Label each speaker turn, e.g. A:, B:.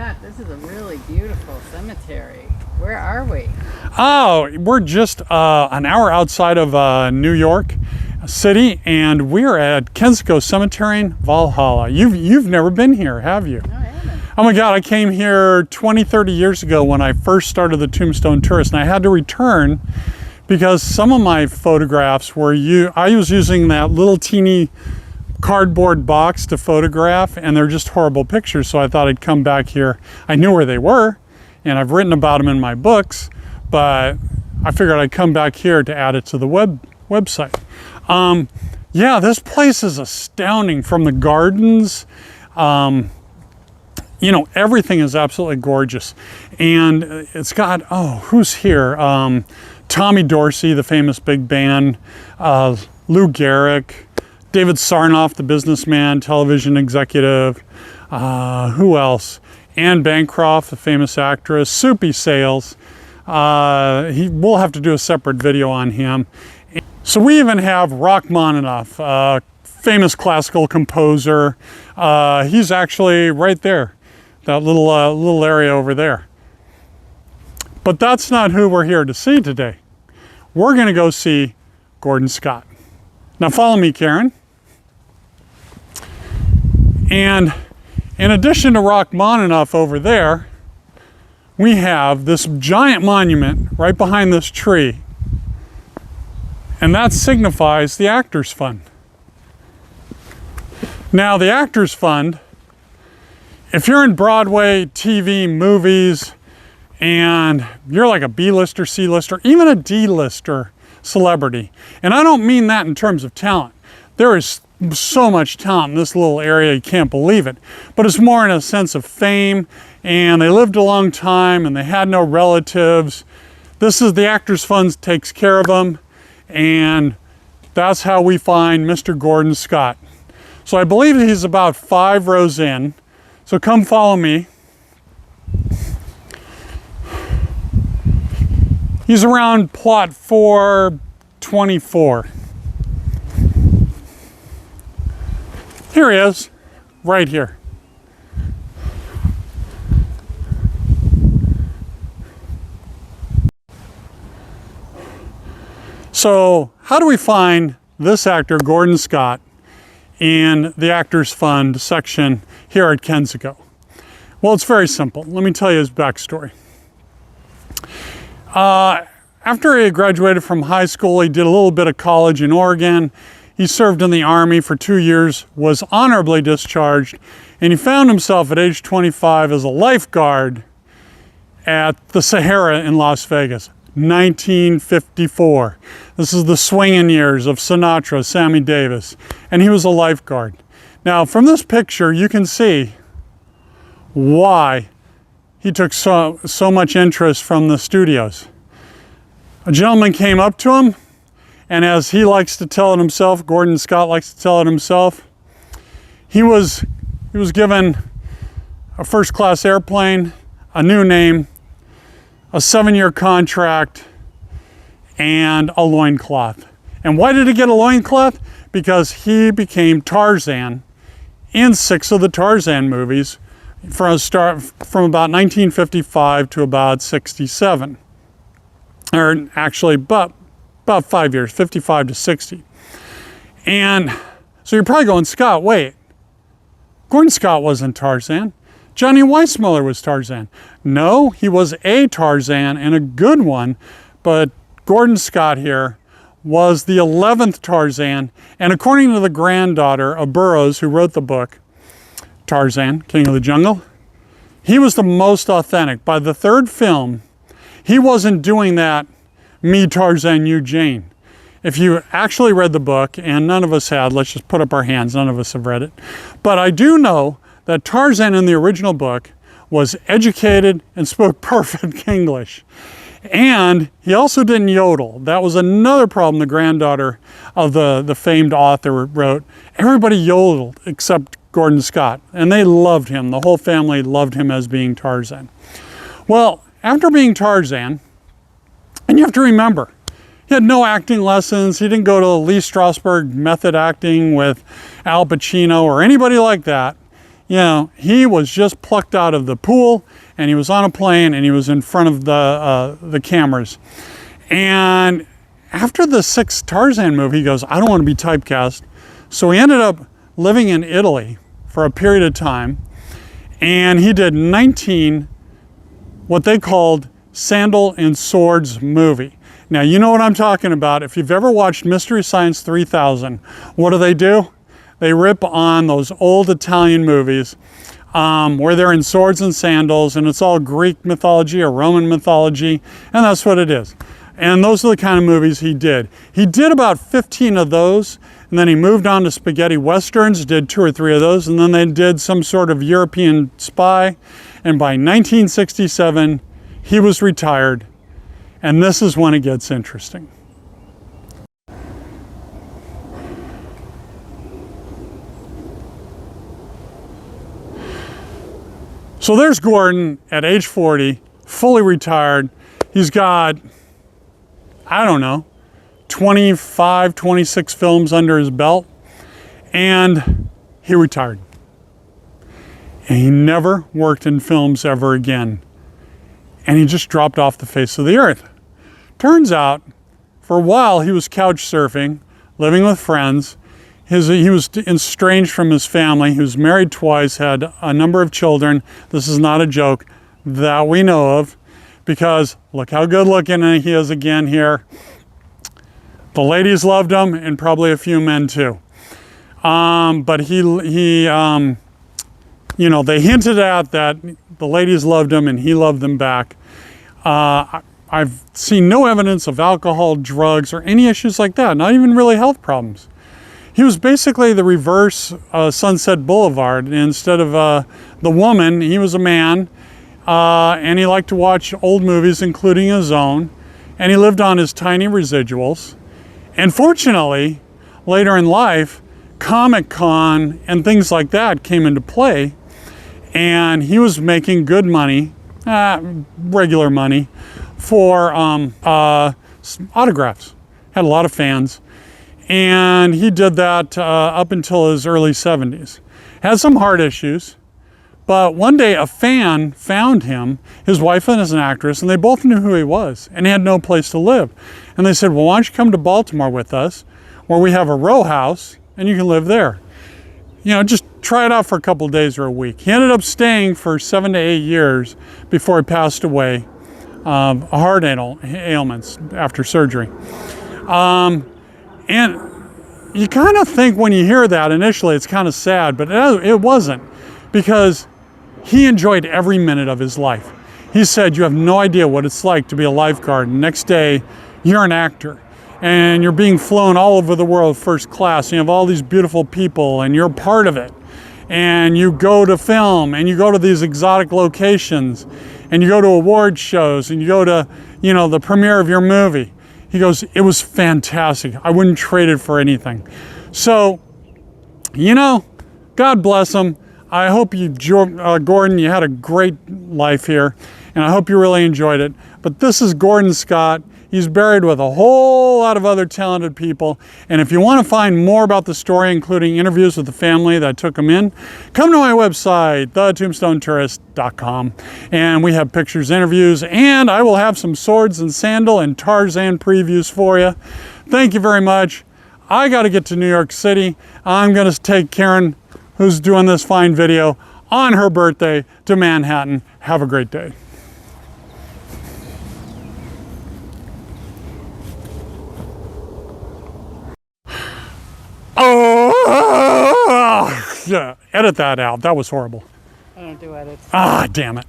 A: Scott, this is a really beautiful cemetery. Where are we?
B: Oh, we're just an hour outside of New York City, and we're at Kensico Cemetery in Valhalla. You've never been here, have you?
A: No, I haven't.
B: Oh my God, I came here 20, 30 years ago when I first started the Tombstone Tourist, and I had to return because some of my photographs were I was using that little teeny cardboard box to photograph, and they're just horrible pictures, so I thought I'd come back here. I knew where they were, and I've written about them in my books, but I figured I'd come back here to add it to the website. Yeah, this place is astounding. From the gardens, you know, everything is absolutely gorgeous. And it's got, who's here? Tommy Dorsey, the famous big band, Lou Gehrig, David Sarnoff, the businessman, television executive, who else? Anne Bancroft, the famous actress, Soupy Sales. We'll have to do a separate video on him. So we even have Rachmaninoff, famous classical composer. He's actually right there, that little area over there. But that's not who we're here to see today. We're gonna go see Gordon Scott. Now follow me, Karen. And in addition to Rachmaninoff over there, we have this giant monument right behind this tree. And that signifies the Actors Fund. Now the Actors Fund, if you're in Broadway, TV, movies, and you're like a B-lister, C-lister, even a D-lister celebrity, and I don't mean that in terms of talent. There is so much talent in this little area, you can't believe it. But it's more in a sense of fame, and they lived a long time, and they had no relatives. This is the Actors Fund takes care of them, and that's how we find Mr. Gordon Scott. So I believe he's about 5 rows in. So come follow me. He's around plot 424. Here he is, right here. So how do we find this actor, Gordon Scott, in the Actors Fund section here at Kensico? Well, it's very simple. Let me tell you his backstory. After he graduated from high school, he did a little bit of college in Oregon. He served in the Army for 2 years, was honorably discharged, and he found himself at age 25 as a lifeguard at the Sahara in Las Vegas, 1954. This is the swinging years of Sinatra, Sammy Davis, and he was a lifeguard. Now, from this picture, you can see why he took so much interest from the studios. A gentleman came up to him, and as he likes to tell it himself, Gordon Scott likes to tell it himself, he was given a first-class airplane, a new name, a 7-year contract, and a loincloth. And why did he get a loincloth? Because he became Tarzan in 6 of the Tarzan movies from about 1955 to about 67. Or actually, about 5 years, 55 to 60. And so you're probably going, Scott, wait. Gordon Scott wasn't Tarzan. Johnny Weissmuller was Tarzan. No, he was a Tarzan and a good one, but Gordon Scott here was the 11th Tarzan, and according to the granddaughter of Burroughs, who wrote the book, Tarzan, King of the Jungle, he was the most authentic. By the 3rd film, he wasn't doing that, me Tarzan, you Jane. If you actually read the book, and none of us had, let's just put up our hands, none of us have read it, but I do know that Tarzan in the original book was educated and spoke perfect English. And he also didn't yodel. That was another problem the granddaughter of the famed author wrote. Everybody yodeled except Gordon Scott, and they loved him. The whole family loved him as being Tarzan. Well, after being Tarzan, and you have to remember, he had no acting lessons. He didn't go to Lee Strasberg method acting with Al Pacino or anybody like that. You know, he was just plucked out of the pool, and he was on a plane, and he was in front of the cameras. And after the sixth Tarzan movie, he goes, I don't want to be typecast. So he ended up living in Italy for a period of time, and he did 19 what they called Sandal and Swords movie. Now, you know what I'm talking about. If you've ever watched Mystery Science 3000, what do? They rip on those old Italian movies where they're in swords and sandals, and it's all Greek mythology or Roman mythology, and that's what it is. And those are the kind of movies he did. He did about 15 of those, and then he moved on to spaghetti westerns, did 2 or 3 of those, and then they did some sort of European spy. And by 1967, he was retired, and this is when it gets interesting. So there's Gordon at age 40, fully retired. He's got, I don't know, 25, 26 films under his belt, and he retired. And he never worked in films ever again. And he just dropped off the face of the earth. Turns out, for a while, he was couch surfing, living with friends. He was estranged from his family. He was married twice, had a number of children. This is not a joke that we know of, because look how good looking he is again here. The ladies loved him, and probably a few men too. But you know, they hinted at that the ladies loved him and he loved them back. I've seen no evidence of alcohol, drugs, or any issues like that, not even really health problems. He was basically the reverse Sunset Boulevard. Instead of the woman, he was a man, and he liked to watch old movies, including his own, and he lived on his tiny residuals. And fortunately, later in life, Comic-Con and things like that came into play, and he was making good money, regular money, for autographs. Had a lot of fans, and he did that up until his early 70s. Had some heart issues, but one day a fan found him. His wife is an actress, and they both knew who he was, and he had no place to live. And they said, well, why don't you come to Baltimore with us, where we have a row house, and you can live there. You know, just try it out for a couple of days or a week. He ended up staying for 7 to 8 years before he passed away of heart ailments after surgery. And you kind of think when you hear that initially, it's kind of sad, but it wasn't, because he enjoyed every minute of his life. He said, you have no idea what it's like to be a lifeguard. And the next day, you're an actor, and you're being flown all over the world first class. And you have all these beautiful people, and you're part of it. And you go to film, and you go to these exotic locations, and you go to award shows, and you go to, you know, the premiere of your movie. He goes, it was fantastic. I wouldn't trade it for anything. So, you know, God bless him. I hope you, Gordon, you had a great life here, and I hope you really enjoyed it. But this is Gordon Scott. He's buried with a whole lot of other talented people. And if you want to find more about the story, including interviews with the family that took him in, come to my website, thetombstonetourist.com. And we have pictures, interviews, and I will have some swords and sandal and Tarzan previews for you. Thank you very much. I got to get to New York City. I'm going to take Karen, who's doing this fine video, on her birthday to Manhattan. Have a great day. Oh, yeah, edit that out. That was horrible.
A: I don't do edits.
B: Ah, damn it.